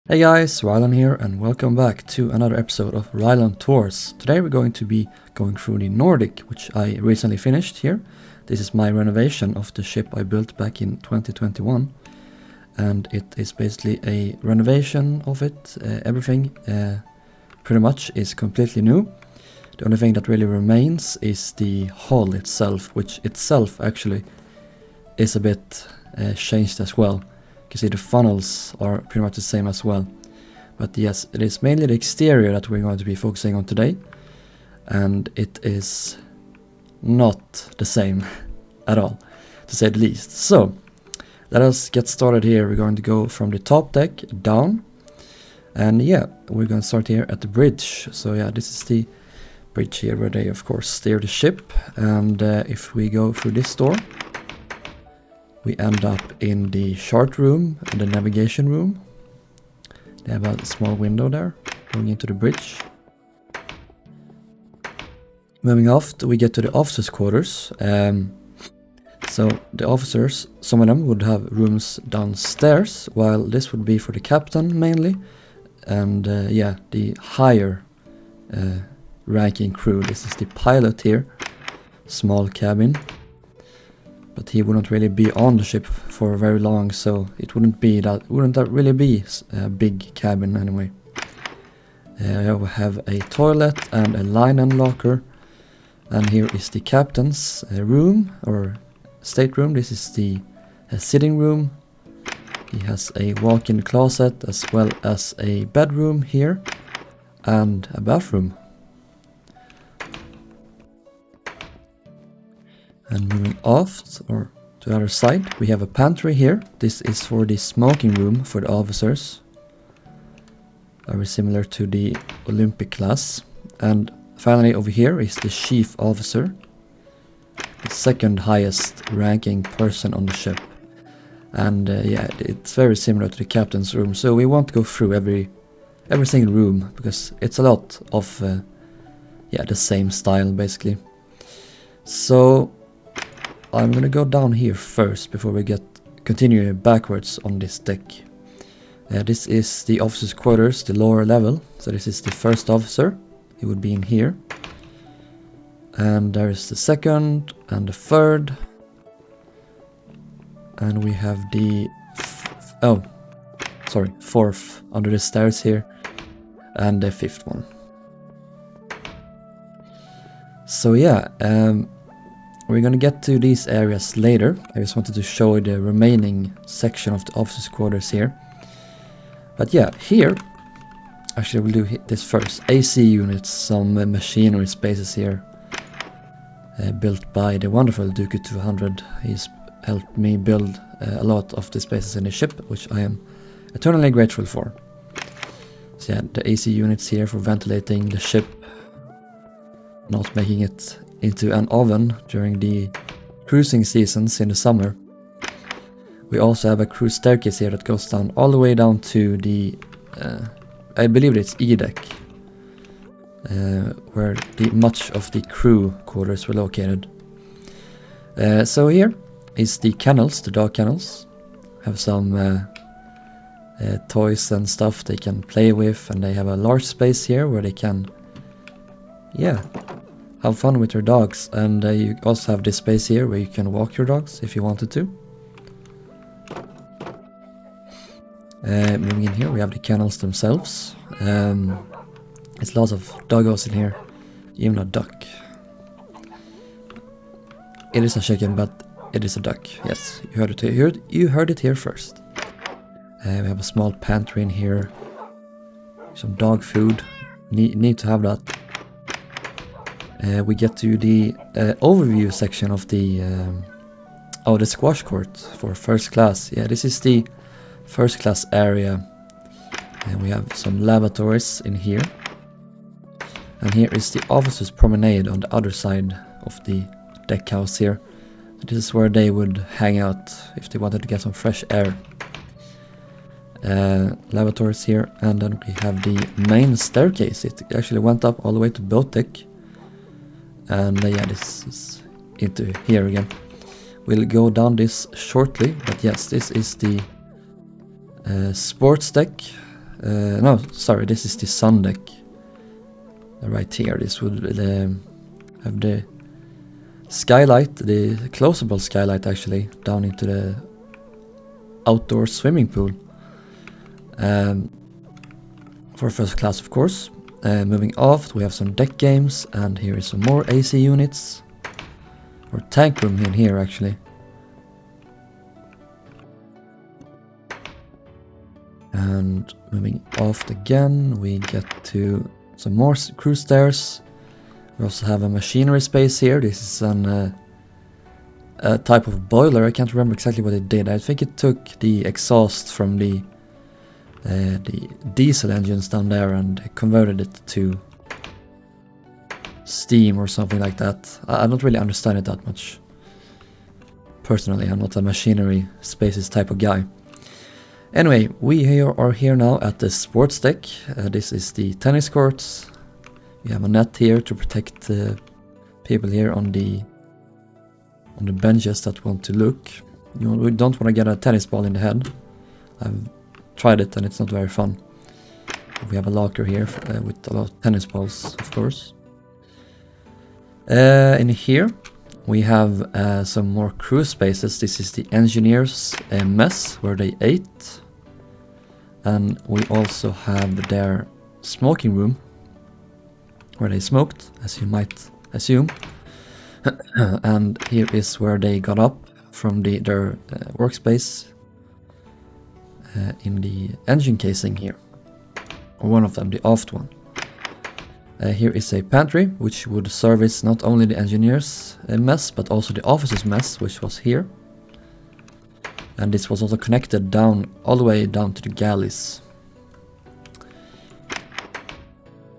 Hey guys, Rilhon here and welcome back to another episode of Rilhon Tours. Today we're going to be going through the Nordic, which I recently finished here. This is my renovation of the ship I built back in 2021. And it is basically a renovation of it. Everything pretty much is completely new. The only thing that really remains is the hull itself, which itself actually is a bit changed as well. You see the funnels are pretty much the same as well. But yes, it is mainly the exterior that we're going to be focusing on today. And it is not the same at all, to say the least. So, let us get started here. We're going to go from the top deck down. And yeah, we're going to start here at the bridge. So yeah, this is the bridge here where they of course steer the ship. And if we go through this door, we end up in the chart room and the navigation room. They have a small window there going into the bridge. Moving off, we get to the officers' quarters. So the officers, some of them would have rooms downstairs, while this would be for the captain mainly. And yeah, the higher ranking crew. This is the pilot here, small cabin. But he wouldn't really be on the ship for very long, so it wouldn't really be a big cabin anyway. We have a toilet and a linen locker, and here is the captain's room or stateroom. This is the sitting room. He has a walk-in closet as well as a bedroom here and a bathroom. And moving off, or to the other side, we have a pantry here. This is for the smoking room for the officers. Very similar to the Olympic class. And finally over here is the chief officer. The second highest ranking person on the ship. And yeah, it's very similar to the captain's room. So we won't go through every single room, because it's a lot of yeah, the same style basically. So I'm gonna go down here first before we continue backwards on this deck. This is the officer's quarters, the lower level. So this is the first officer. He would be in here. And there is the second and the third. And we have the fourth under the stairs here. And the fifth one. So yeah, we're gonna get to these areas later. I just wanted to show you the remaining section of the officers' quarters here. But yeah, here, actually we'll do this first. AC units, some machinery spaces here. Built by the wonderful Duke 200. He's helped me build a lot of the spaces in the ship, which I am eternally grateful for. So yeah, the AC units here for ventilating the ship. Not making it into an oven during the cruising seasons in the summer. We also have a cruise staircase here that goes down all the way down to the, I believe it's E deck, where much of the crew quarters were located. So here is the kennels, the dog kennels. Have some toys and stuff they can play with, and they have a large space here where they can, yeah, have fun with your dogs. And you also have this space here where you can walk your dogs if you wanted to. Moving in here, we have the kennels themselves. It's lots of doggos in here, even a duck. It is a chicken, but it is a duck. Yes, you heard it here first. We have a small pantry in here. Some dog food. Need to have that. We get to the overview section of the squash court for first class. Yeah, this is the first class area. And we have some lavatories in here. And here is the officers' promenade on the other side of the deck house here. This is where they would hang out if they wanted to get some fresh air. Lavatories here, and then we have the main staircase. It actually went up all the way to boat deck. And yeah, this is into here again. We'll go down this shortly, but yes, this is the sports deck. No, sorry, this is the sun deck. Right here, this would have the skylight, the closable skylight actually, down into the outdoor swimming pool. For first class, of course. Moving aft, we have some deck games, and here is some more AC units. Or tank room in here actually. And moving aft again, we get to some more crew stairs. We also have a machinery space here. This is a type of boiler. I can't remember exactly what it did. I think it took the exhaust from the diesel engines down there and converted it to steam or something like that. I don't really understand it that much. Personally, I'm not a machinery spaces type of guy. Anyway, we are here now at the sports deck. This is the tennis courts. We have a net here to protect the people here on the benches that want to look. We don't want to get a tennis ball in the head. I've tried it and it's not very fun. We have a locker here with a lot of tennis balls, of course. In here we have some more crew spaces. This is the engineers' mess where they ate. And we also have their smoking room where they smoked, as you might assume. And here is where they got up from their workspace in the engine casing here. Or one of them, the aft one. Here is a pantry, which would service not only the engineers' mess, but also the officers' mess, which was here. And this was also connected down, all the way down to the galleys.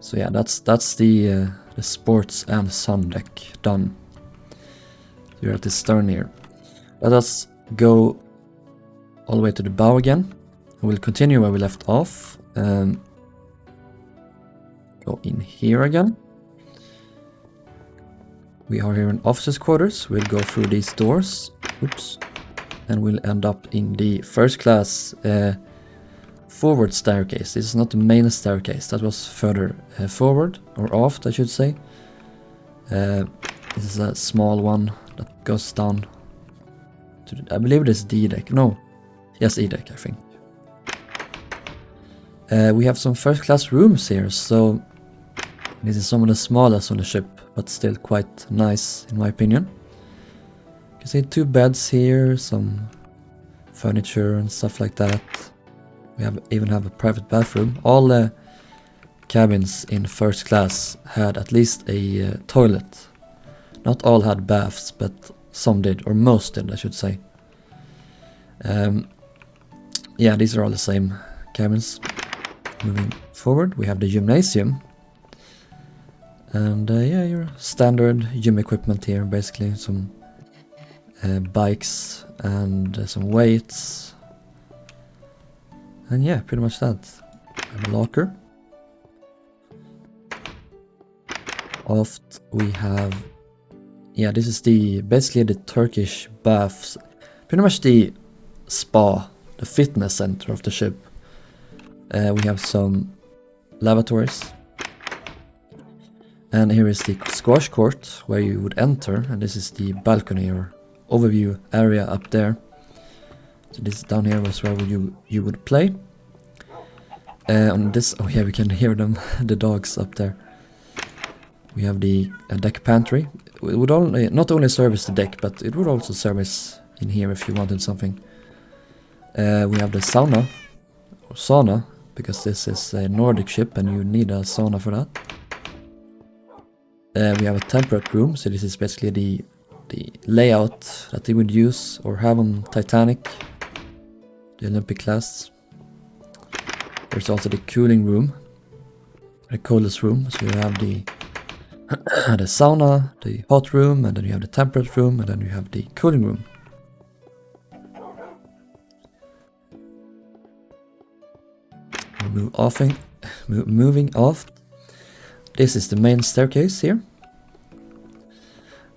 So yeah, that's the sports and sun deck done. So we're at the stern here. Let us go all the way to the bow again. We'll continue where we left off. Go in here again. We are here in officers' quarters. We'll go through these doors. Oops. And we'll end up in the first class forward staircase. This is not the main staircase. That was further forward, or aft I should say. This is a small one that goes down to I believe it is D deck. No. Yes, E deck I think. We have some first class rooms here, so this is some of the smallest on the ship, but still quite nice in my opinion. You can see 2 beds here, some furniture and stuff like that. We even have a private bathroom. All the cabins in first class had at least a toilet. Not all had baths, but some did, or most did I should say. Yeah, these are all the same cabins. Moving forward, we have the gymnasium. And yeah, your standard gym equipment here, basically. Some bikes and some weights. And yeah, pretty much that. We have a locker. Aft we have... Yeah, this is basically the Turkish baths. Pretty much the spa, the fitness center of the ship. We have some lavatories. And here is the squash court where you would enter, and this is the balcony or overview area up there. So this down here was where you would play. On this, oh yeah, we can hear them, the dogs up there. We have the deck pantry. It would not only service the deck, but it would also service in here if you wanted something. We have the sauna, or sauna, because this is a Nordic ship and you need a sauna for that. We have a temperate room, so this is basically the layout that they would use or have on Titanic, the Olympic class. There's also the cooling room, the coldest room, so you have the sauna, the hot room, and then you have the temperate room, and then you have the cooling room. Moving off. This is the main staircase here.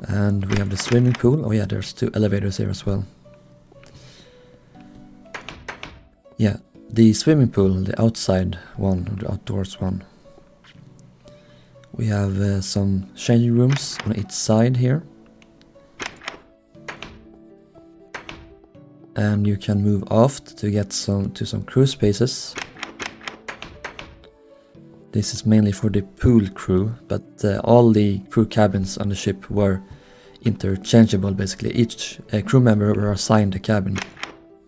And we have the swimming pool. Oh yeah, there's 2 elevators here as well. Yeah, the swimming pool, the outside one, or the outdoors one. We have some changing rooms on each side here. And you can move aft to get to some crew spaces. This is mainly for the pool crew, but all the crew cabins on the ship were interchangeable basically. Each crew member were assigned a cabin,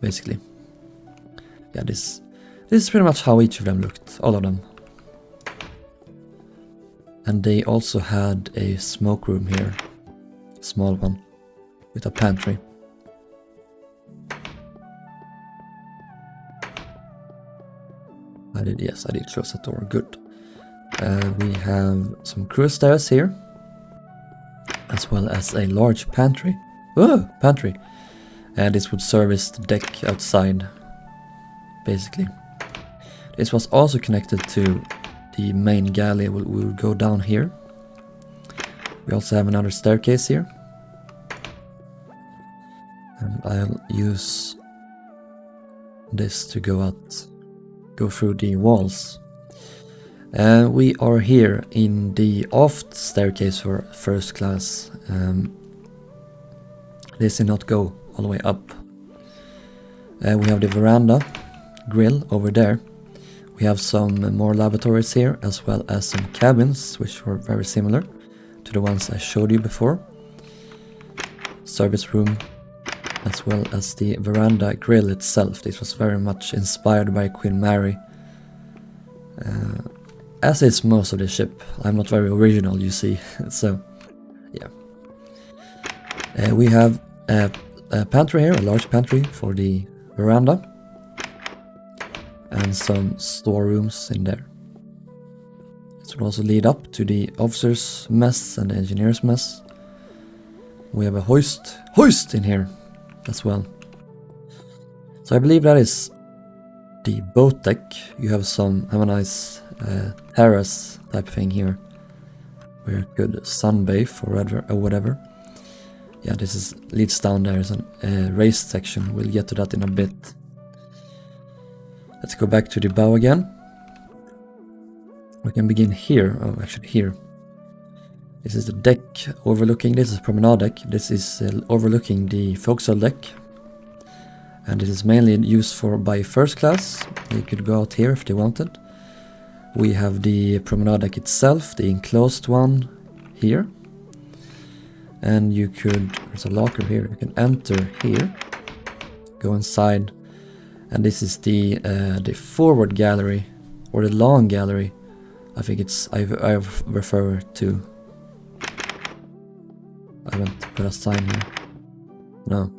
basically. Yeah, this is pretty much how each of them looked, all of them. And they also had a smoke room here, small one, with a pantry. I did close that door, good. We have some crew stairs here, as well as a large pantry. Oh, pantry! And this would service the deck outside, basically. This was also connected to the main galley. We will go down here. We also have another staircase here. And I'll use this to go through the walls. We are here in the aft staircase for first class. This did not go all the way up. We have the veranda grill over there. We have some more lavatories here, as well as some cabins, which were very similar to the ones I showed you before. Service room, as well as the veranda grill itself. This was very much inspired by Queen Mary. As is most of the ship. I'm not very original, you see. So, yeah. We have a pantry here, a large pantry for the veranda. And some storerooms in there. This will also lead up to the officers' mess and the engineers' mess. We have a hoist in here as well. So I believe that is the boat deck. You have a nice terrace type thing here, where you could sunbathe or whatever. Yeah, this leads down there as a raised section. We'll get to that in a bit. Let's go back to the bow again. We can begin here. Oh, actually here. This is the deck overlooking. This is promenade deck. This is overlooking the forecastle deck. And this is mainly used by first class. They could go out here if they wanted. We have the promenade deck itself, the enclosed one here. And there's a locker here. You can enter here, go inside. And this is the forward gallery, or the long gallery. I think I refer to. I haven't put a sign here. No.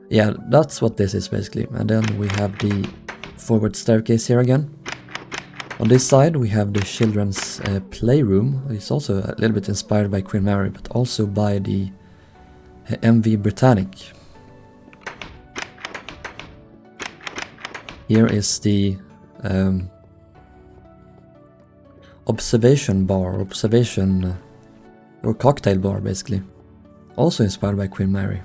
Yeah, that's what this is basically. And then we have the forward staircase here again. On this side we have the children's playroom. It's also a little bit inspired by Queen Mary, but also by the MV Britannic. Here is the observation bar, or cocktail bar basically. Also inspired by Queen Mary.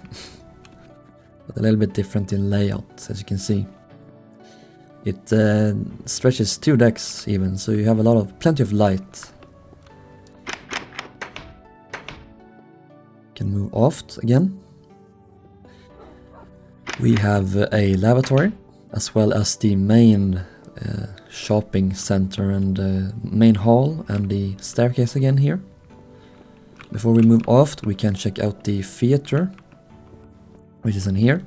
But a little bit different in layout, as you can see. It stretches 2 decks even, so you have plenty of light. Can move aft again. We have a lavatory, as well as the main shopping center and main hall, and the staircase again here. Before we move aft, we can check out the theater, which is in here.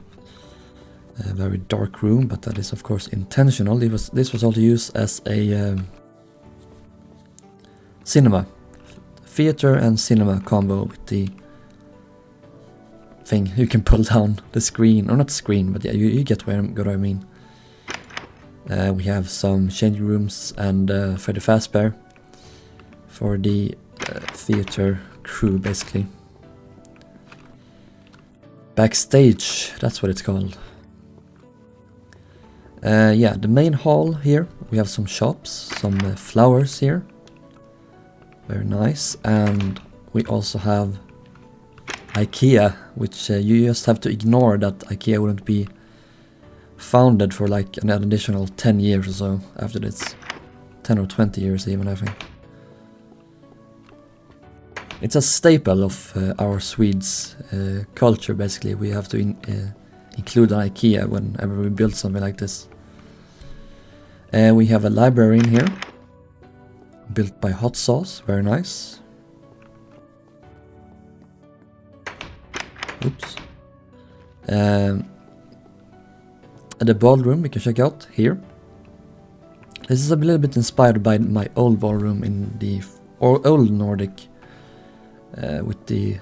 A very dark room, but that is of course intentional. This was also used as a cinema. Theater and cinema combo with the thing you can pull down the screen, or not screen, but yeah, you get what I mean. We have some changing rooms and Freddy Fazbear for the theater crew basically. Backstage, that's what it's called. Yeah, the main hall here, we have some shops, some flowers here. Very nice. And we also have IKEA, which you just have to ignore that IKEA wouldn't be founded for like an additional 10 years or so after this. 10 or 20 years even, I think. It's a staple of our Swedes culture, basically. We have to include an IKEA whenever we build something like this. We have a library in here, built by Hot Sauce, very nice. Oops. The ballroom we can check out here. This is a little bit inspired by my old ballroom in the old Nordic, with the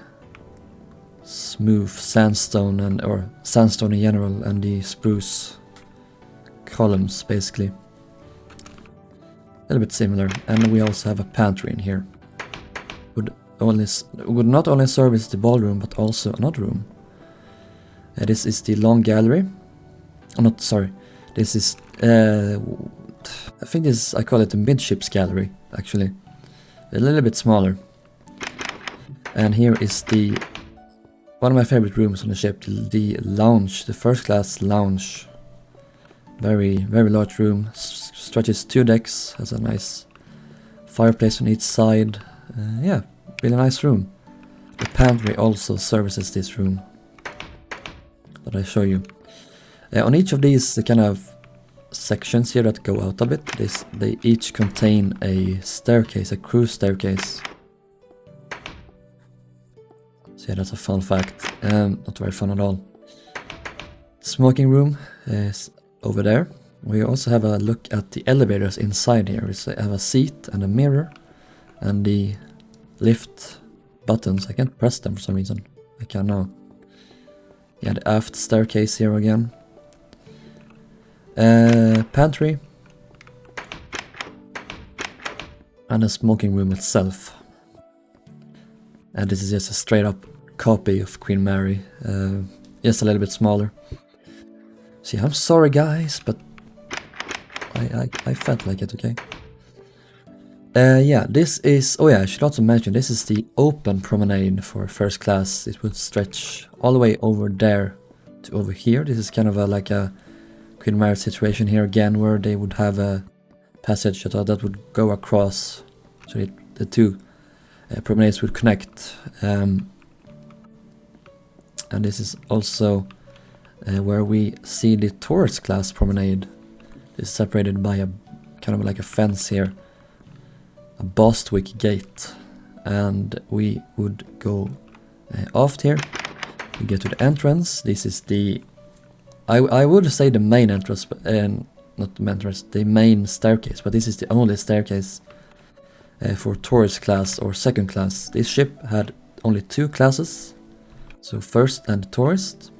smooth sandstone or sandstone in general, and the spruce columns, basically. A little bit similar, and we also have a pantry in here. Would not only service the ballroom but also another room. This is the long gallery. Oh, not sorry. This is I think I call it the midships gallery, actually. A little bit smaller. And here is one of my favorite rooms on the ship, the lounge, the first class lounge. Very, very large room, stretches 2 decks, has a nice fireplace on each side. Yeah, really nice room. The pantry also services this room that I show you. On each of these kind of sections here that go out a bit, they each contain a staircase, a cruise staircase. So yeah, that's a fun fact. Not very fun at all. Smoking room is over there. We also have a look at the elevators inside here. We have a seat and a mirror, and the lift buttons. I can't press them for some reason. I can now. Yeah, the aft staircase here again. Pantry. And a smoking room itself. And this is just a straight up copy of Queen Mary. Just a little bit smaller. See, I'm sorry guys, but I felt like it, okay? Yeah, this is... Oh yeah, I should also mention, this is the open promenade for first class. It would stretch all the way over there to over here. This is kind of like a Queen Mary situation here again, where they would have a passage that would go across, so the two promenades would connect. And this is also where we see the tourist class promenade. It's separated by a kind of like a fence here, a Bostwick gate, and we would go off here. We get to the entrance. This is the I would say the main entrance, but not the main entrance, the main staircase, but this is the only staircase for tourist class or second class. This ship had only 2 classes, so first and tourist.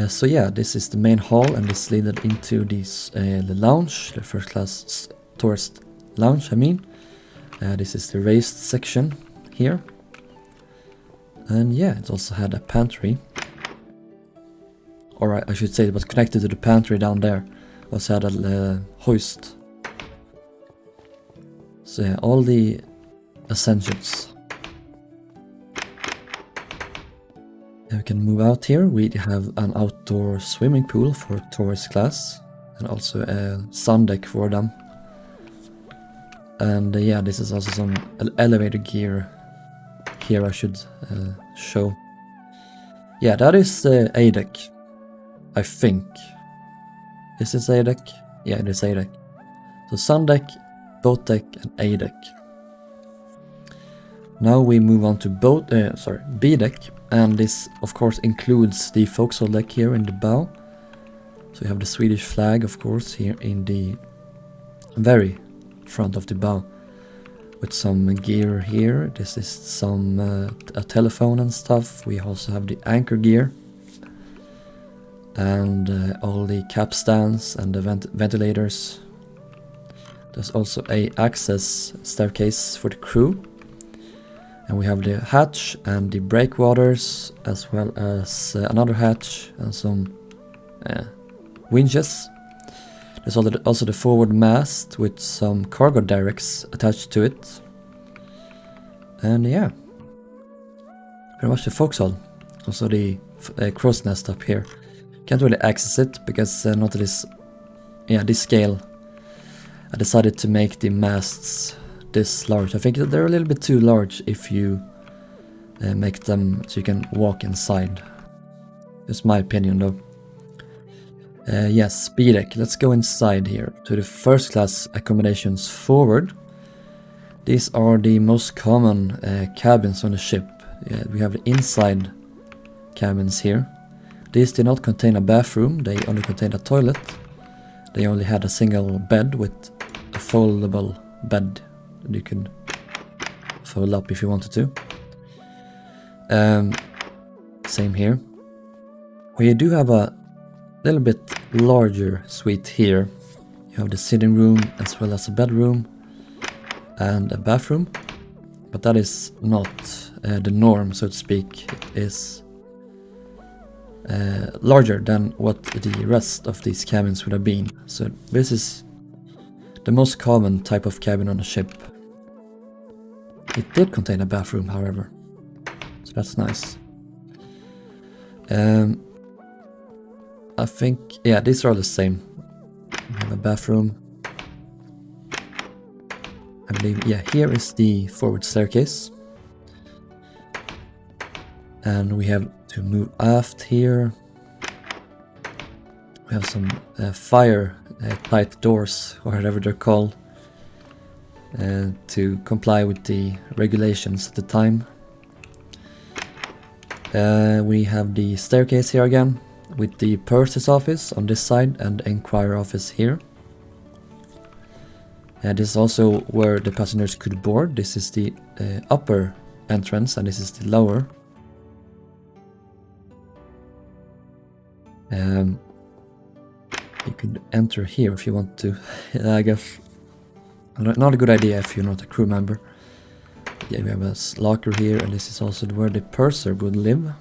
So yeah, this is the main hall, and this leads into the lounge, the first class tourist lounge, I mean. This is the raised section here. And yeah, it also had a pantry. Or I should say it was connected to the pantry down there. Also had a hoist. So yeah, all the essentials. And we can move out here. We have an outdoor swimming pool for tourist class, and also a sun deck for them. And yeah, this is also some elevator gear here I should show. Yeah, that is A deck, I think. Is this A deck? Yeah, it is A deck. So sun deck, boat deck, and A deck. Now we move on to B deck, and this of course includes the forecastle deck here in the bow. So we have the Swedish flag, of course, here in the very front of the bow, with some gear here. This is some a telephone and stuff. We also have the anchor gear, and all the capstans and the ventilators. There's also a access staircase for the crew, and we have the hatch and the breakwaters, as well as another hatch and some winches. There's also the forward mast with some cargo derricks attached to it. And yeah, pretty much the forecastle. Also the crow's nest up here. Can't really access it because not this scale. I decided to make the masts this large. I think they're a little bit too large if you make them so you can walk inside. That's my opinion though. Yes, speed deck. Let's go inside here to the first class accommodations forward. These are the most common cabins on the ship. We have the inside cabins here. These did not contain a bathroom, they only contained a toilet. They only had a single bed with a foldable bed that you could fold up if you wanted to. Same here. We do have a little bit larger suite here. You have the sitting room as well as a bedroom and a bathroom, but that is not the norm, so to speak. It is larger than what the rest of these cabins would have been. So this is the most common type of cabin on the ship. It did contain a bathroom, however, so that's nice. I think, yeah, these are the same. We have a bathroom. I believe, yeah, here is the forward staircase. And we have to move aft here. We have some fire tight doors, or whatever they're called, to comply with the regulations at the time. We have the staircase here again, with the purser's office on this side and the enquiry office here. This is also where the passengers could board. This is the upper entrance and this is the lower. You could enter here if you want to. I guess not a good idea if you're not a crew member. Yeah, we have a locker here, and this is also where the purser would live.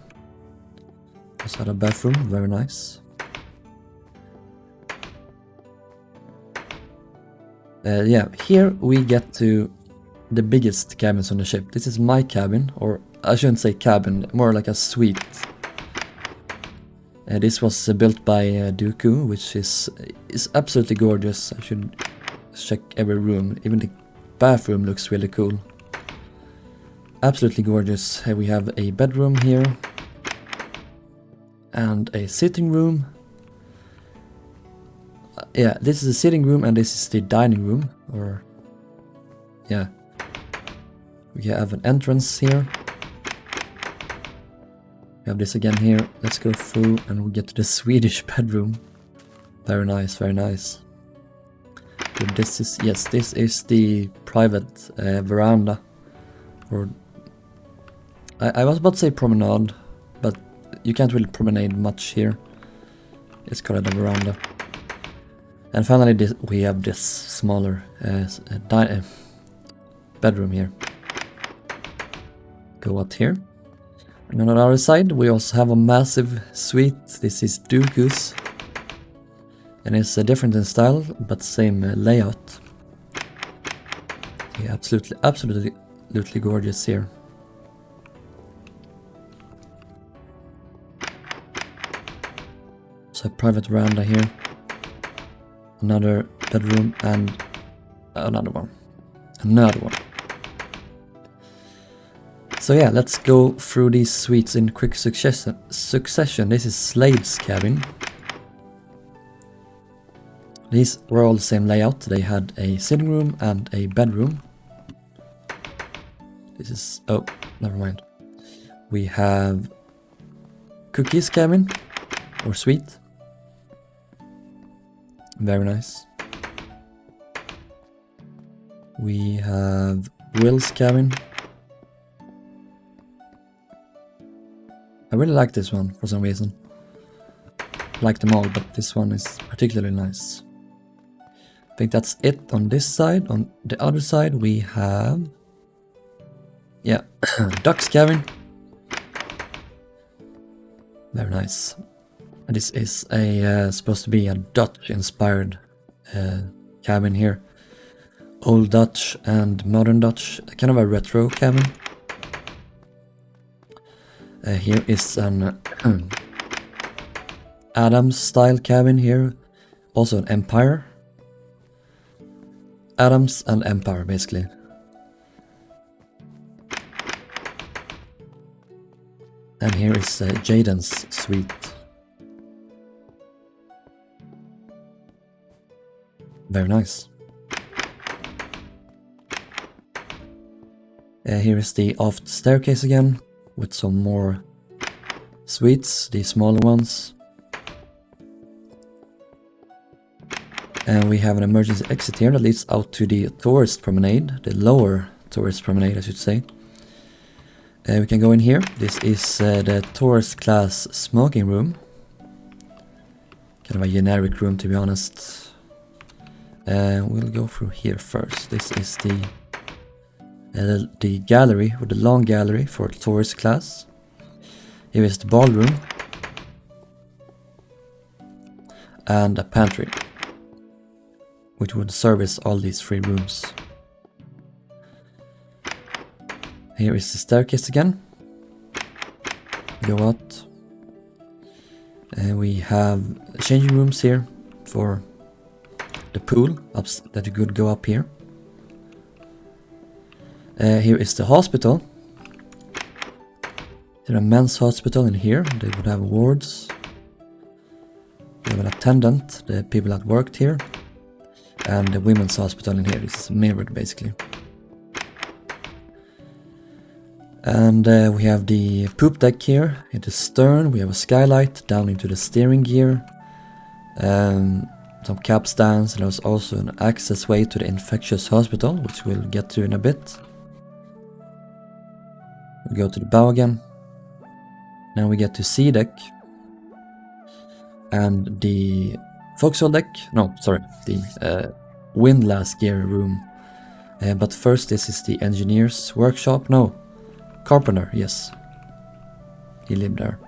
Just had a bathroom, very nice. Yeah, here we get to the biggest cabins on the ship. This is my cabin, or I shouldn't say cabin, more like a suite. This was built by Dooku, which is absolutely gorgeous. I should check every room. Even the bathroom looks really cool. Absolutely gorgeous. We have a bedroom here. And a sitting room. Yeah, this is the sitting room and this is the dining room. Or, yeah. We have an entrance here. We have this again here. Let's go through and we get to the Swedish bedroom. Very nice, very nice. But this is, yes, this is the private veranda. Or I was about to say promenade, but you can't really promenade much here. It's called a veranda. And finally we have this smaller bedroom here. Go out here. And on the other side we also have a massive suite. This is Dooku's. And it's different in style, but same layout. Yeah, absolutely gorgeous here. So a private veranda here. Another bedroom and another one. Another one. So yeah, let's go through these suites in quick succession. This is Slade's cabin. These were all the same layout. They had a sitting room and a bedroom. This is, oh, never mind. We have Cookie's cabin, or suite. Very nice. We have Will's cabin. I really like this one for some reason. I like them all, but this one is particularly nice. I think that's it on this side. On the other side we have, yeah, Duck's cabin. Very nice. And this is a supposed to be a Dutch-inspired cabin here. Old Dutch and modern Dutch, kind of a retro cabin. Here is an Adams style cabin here. Also an Empire. Adams and Empire basically. And here is Jaden's suite. Very nice. Here is the aft staircase again, with some more suites, the smaller ones. And we have an emergency exit here that leads out to the tourist promenade, the lower tourist promenade I should say. We can go in here. This is the tourist class smoking room. Kind of a generic room to be honest. We'll go through here first. This is the gallery, or the long gallery for tourist class. Here is the ballroom. And a pantry, which would service all these 3 rooms. Here is the staircase again. Go out. And we have changing rooms here for the pool that you could go up here. Here is the hospital. There's a men's hospital in here. They would have wards. We have an attendant, the people that worked here. And the women's hospital in here. This is mirrored basically. And we have the poop deck here. In the stern we have a skylight down into the steering gear. Some cap stands, and there's also an access way to the infectious hospital, which we'll get to in a bit. We go to the bow again. Now we get to C deck. And the forecastle deck. No, sorry, the windlass gear room. But first this is the engineer's workshop. No, carpenter, yes. He lived there.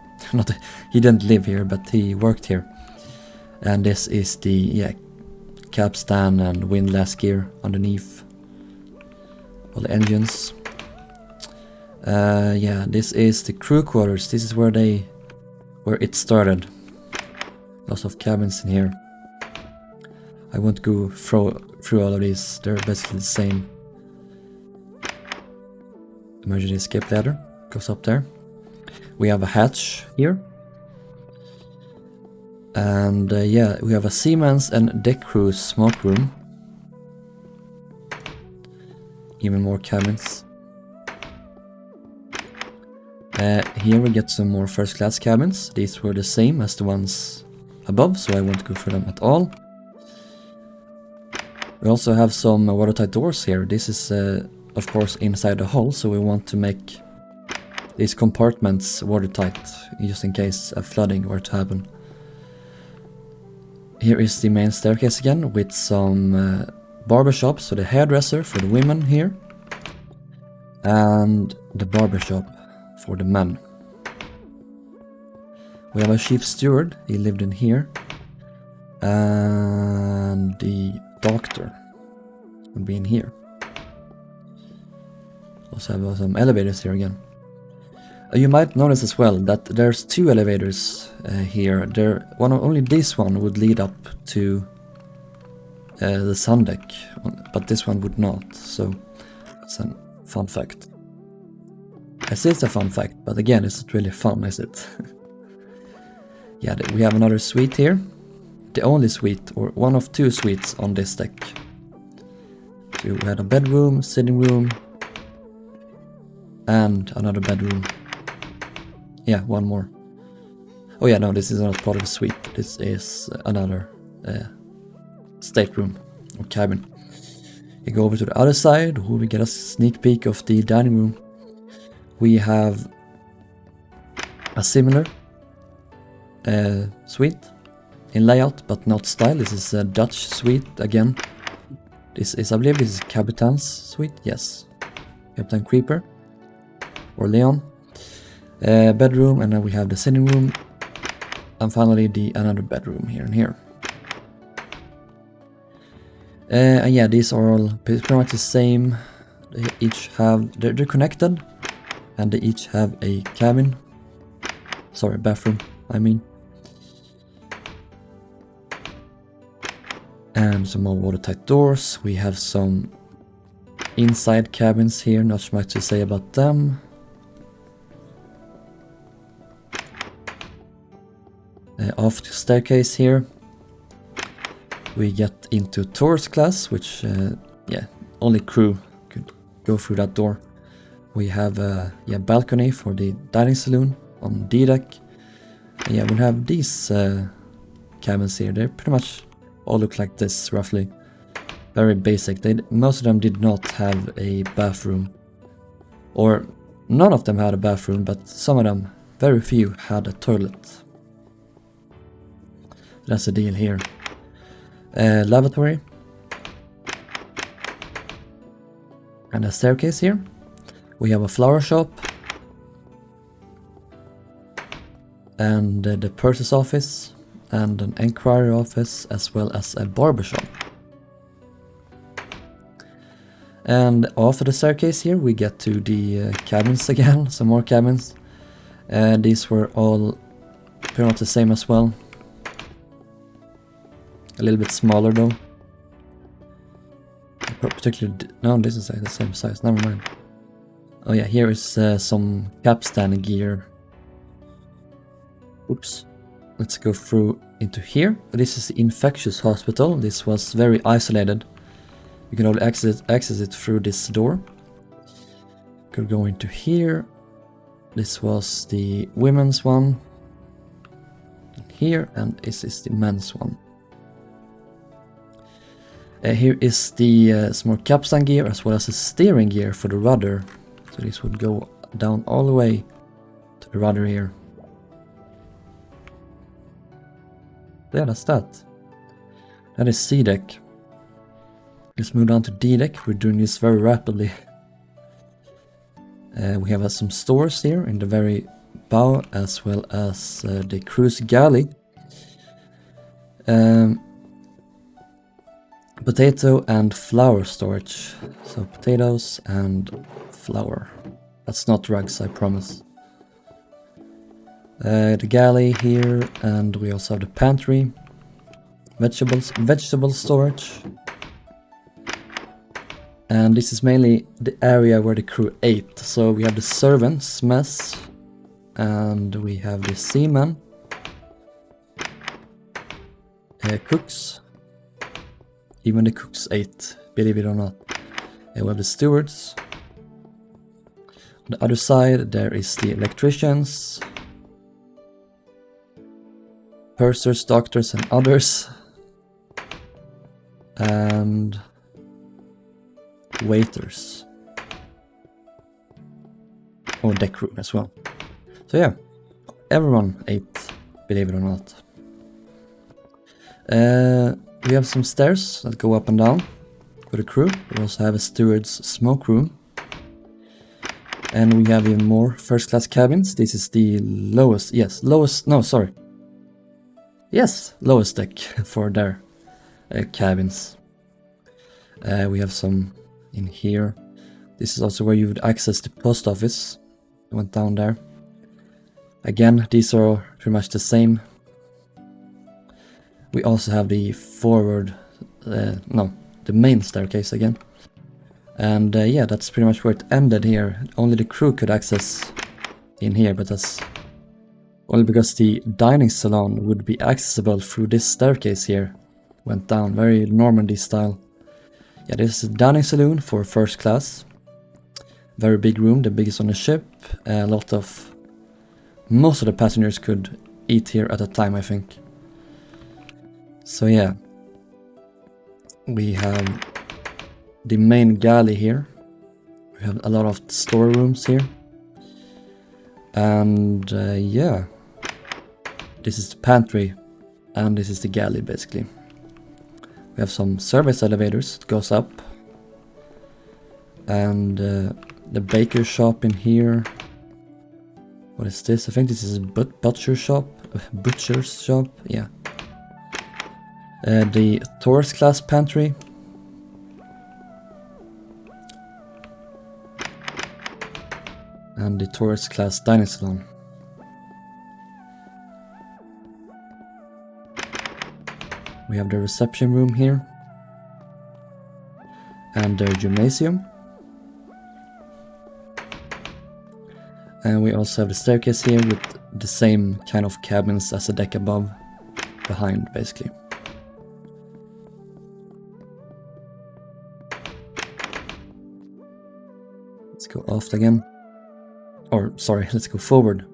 He didn't live here, but he worked here. And this is the capstan and windlass gear underneath all the engines. This is the crew quarters. This is where it started. Lots of cabins in here. I won't go through all of these. They're basically the same. Emergency escape ladder goes up there. We have a hatch here. And we have a seaman's and deck crew's smoke room. Even more cabins. Here we get some more first class cabins. These were the same as the ones above, so I won't go through them at all. We also have some watertight doors here. This is of course inside the hull, so we want to make these compartments watertight, just in case a flooding were to happen. Here is the main staircase again, with some barbershops, so the hairdresser for the women here, and the barbershop for the men. We have a chief steward, he lived in here, and the doctor would be in here. Also have some elevators here again. You might notice as well that there's 2 elevators here. Only this one would lead up to the sun deck, but this one would not, so that's a fun fact. I say it's a fun fact, but again, it's not really fun, is it? We have another suite here. The only suite, or one of 2 suites on this deck. So we had a bedroom, sitting room, and another bedroom. Yeah, one more. Oh yeah, no, this is not part of the suite. This is another stateroom or cabin. We go over to the other side, where we get a sneak peek of the dining room. We have a similar suite in layout, but not style. This is a Dutch suite again. I believe this is Captain's suite. Yes, Captain Creeper or Leon. Bedroom, and then we have the sitting room, and finally another bedroom here and here. These are all pretty much the same. They each have they're connected, and they each have a cabin. Sorry, bathroom, I mean. And some more watertight doors. We have some inside cabins here, not much to say about them. Off the staircase here, we get into tourist class, which, yeah, only crew could go through that door. We have a balcony for the dining saloon on D deck. And yeah, we have these cabins here. They pretty much all look like this, roughly. Very basic. Most of them did not have a bathroom. Or none of them had a bathroom, but some of them, very few, had a toilet. That's the deal here. Lavatory. And a staircase here. We have a flower shop. And the purser's office. And an enquiry office, as well as a barber shop. And after the staircase here, we get to the cabins again, some more cabins. These were all pretty much the same as well. A little bit smaller though. Particularly, no, this is the same size, never mind. Oh yeah, here is some capstan gear. Oops. Let's go through into here. This is the infectious hospital. This was very isolated. You can only access it through this door. Could go into here. This was the women's one. Here, and this is the men's one. Here is the some more capstan gear as well as the steering gear for the rudder. So this would go down all the way to the rudder here. Yeah, that's that. That is C deck. Let's move down to D deck. We're doing this very rapidly. We have some stores here in the very bow, as well as the cruise galley. Potato and flour storage. So potatoes and flour. That's not rugs, I promise. The galley here, and we also have the pantry. Vegetable storage. And this is mainly the area where the crew ate. So we have the servants' mess, and we have the seamen, cooks. Even the cooks ate, believe it or not. We have the stewards. On the other side, there is the electricians, pursers, doctors, and others, and waiters, or deck crew as well. So yeah, everyone ate, believe it or not. We have some stairs that go up and down for the crew. We also have a steward's smoke room, and we have even more first class cabins. This is the lowest deck for their cabins. We have some in here. This is also where you would access the post office. I went down there. Again, these are pretty much the same. We also have the the main staircase again. And yeah, that's pretty much where it ended here. Only the crew could access in here, but that's only because the dining salon would be accessible through this staircase here. Went down, very Normandy style. Yeah, this is a dining saloon for first class. Very big room, the biggest on the ship. Most of the passengers could eat here at a time, I think. So yeah, we have the main galley here. We have a lot of storerooms here. And yeah, this is the pantry, and this is the galley basically. We have some service elevators that goes up, and the baker shop in here. What is this? I think this is a butcher's shop. Yeah. The tourist class pantry. And the tourist class dining salon. We have the reception room here. And the gymnasium. And we also have the staircase here with the same kind of cabins as the deck above, behind basically. Let's go aft again. Or, sorry, let's go forward.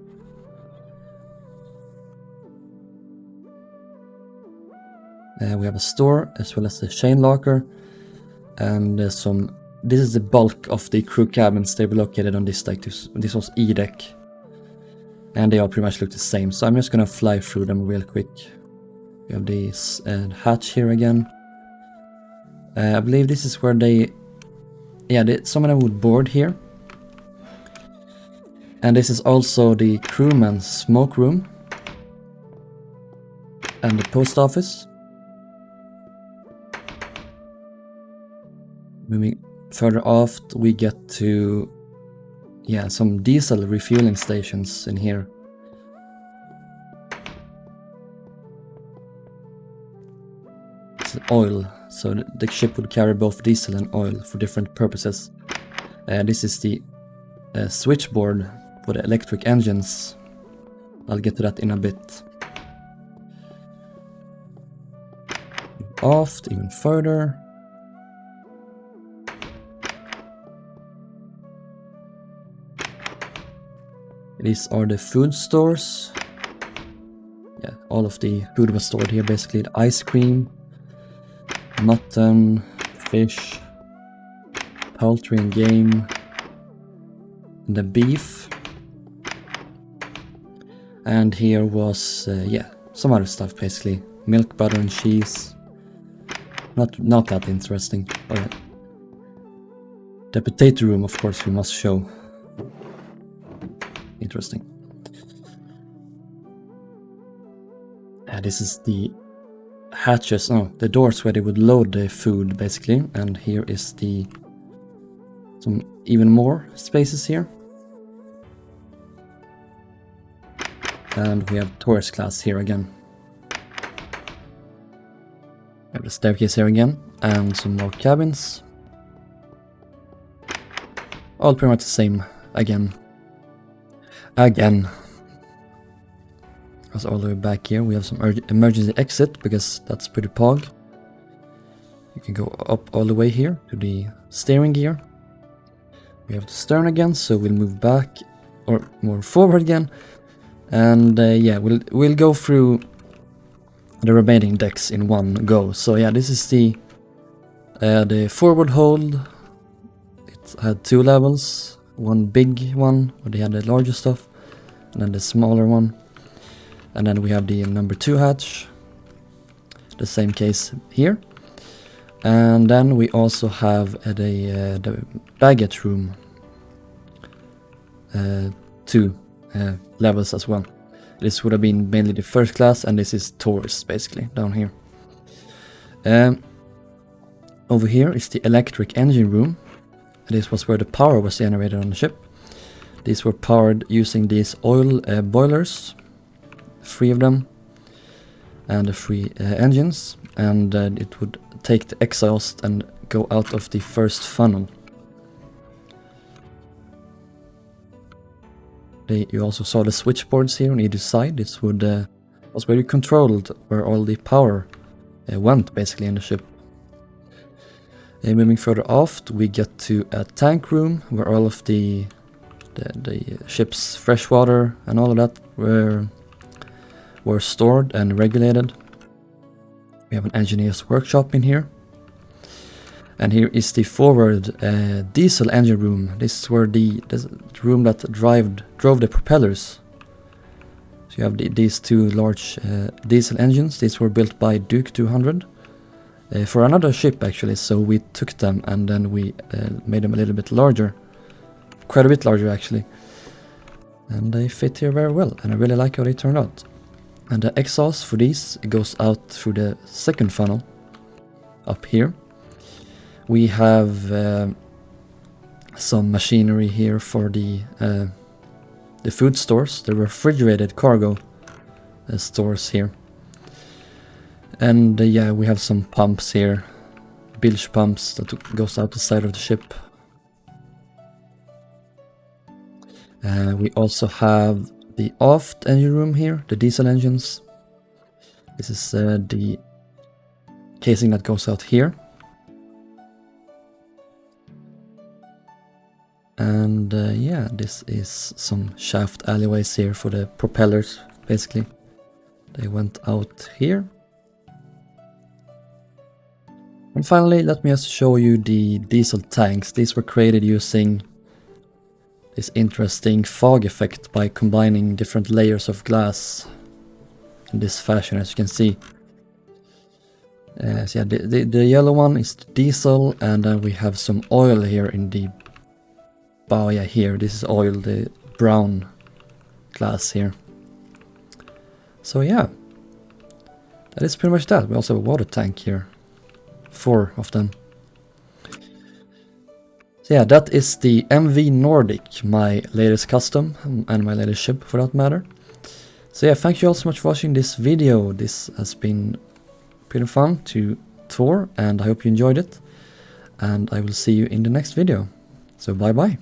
We have a store as well as the chain locker. And this is the bulk of the crew cabins. They were located on this deck. This was E deck. And they all pretty much look the same. So I'm just gonna fly through them real quick. We have this hatch here again. I believe this is where some of them would board here. And this is also the crewman's smoke room. And the post office. Moving further aft, we get to some diesel refueling stations in here. It's oil, so the ship would carry both diesel and oil for different purposes. This is the switchboard for the electric engines. I'll get to that in a bit. Aft, even further. These are the food stores. Yeah, all of the food was stored here basically. The ice cream, mutton, fish, poultry and game, and the beef. And here was, some other stuff basically. Milk, butter and cheese. Not that interesting. Oh, yeah. The potato room, of course, we must show. Interesting. This is the hatches, the doors where they would load the food basically, and here is some even more spaces here. And we have tourist class here again. We have the staircase here again, and some more cabins. All pretty much the same again. Because all the way back here we have some emergency exit, because that's pretty pog. You can go up all the way here to the steering gear. We have the stern again, so we'll move back or more forward again. And we'll go through the remaining decks in one go. So yeah, this is the forward hold. It had 2 levels. One big one where they had the larger stuff, and then the smaller one. And then we have the number 2 hatch, the same case here. And then we also have the baggage room, 2 levels as well. This would have been mainly the first class, and this is tourists basically down here. Over here is the electric engine room. This was where the power was generated on the ship. These were powered using these oil boilers, 3 of them, and the 3 engines, and it would take the exhaust and go out of the first funnel. You also saw the switchboards here on either side. This was where you controlled where all the power went basically in the ship. Moving further aft, we get to a tank room where all of the ship's fresh water and all of that were stored and regulated. We have an engineer's workshop in here. And here is the forward diesel engine room. This is where the room that drove the propellers. So you have these 2 large diesel engines. These were built by Duke 200 for another ship actually. So we took them and then we made them a little bit larger. Quite a bit larger actually. And they fit here very well, and I really like how they turned out. And the exhaust for these goes out through the second funnel up here. We have some machinery here for the food stores, the refrigerated cargo stores here. And yeah, we have some pumps here, bilge pumps that goes out the side of the ship. We also have the aft engine room here, the diesel engines. This is the casing that goes out here. And yeah, this is some shaft alleyways here for the propellers, basically. They went out here. And finally, let me just show you the diesel tanks. These were created using this interesting fog effect by combining different layers of glass in this fashion, as you can see. So yeah, the yellow one is the diesel, and then we have some oil here in the bow. Yeah, here, this is oil, the brown glass here. So yeah, that is pretty much that. We also have a water tank here, 4 of them. So yeah, that is the MV Nordic, my latest custom, and my latest ship for that matter. So yeah, thank you all so much for watching this video. This has been pretty fun to tour, and I hope you enjoyed it. And I will see you in the next video. So bye bye.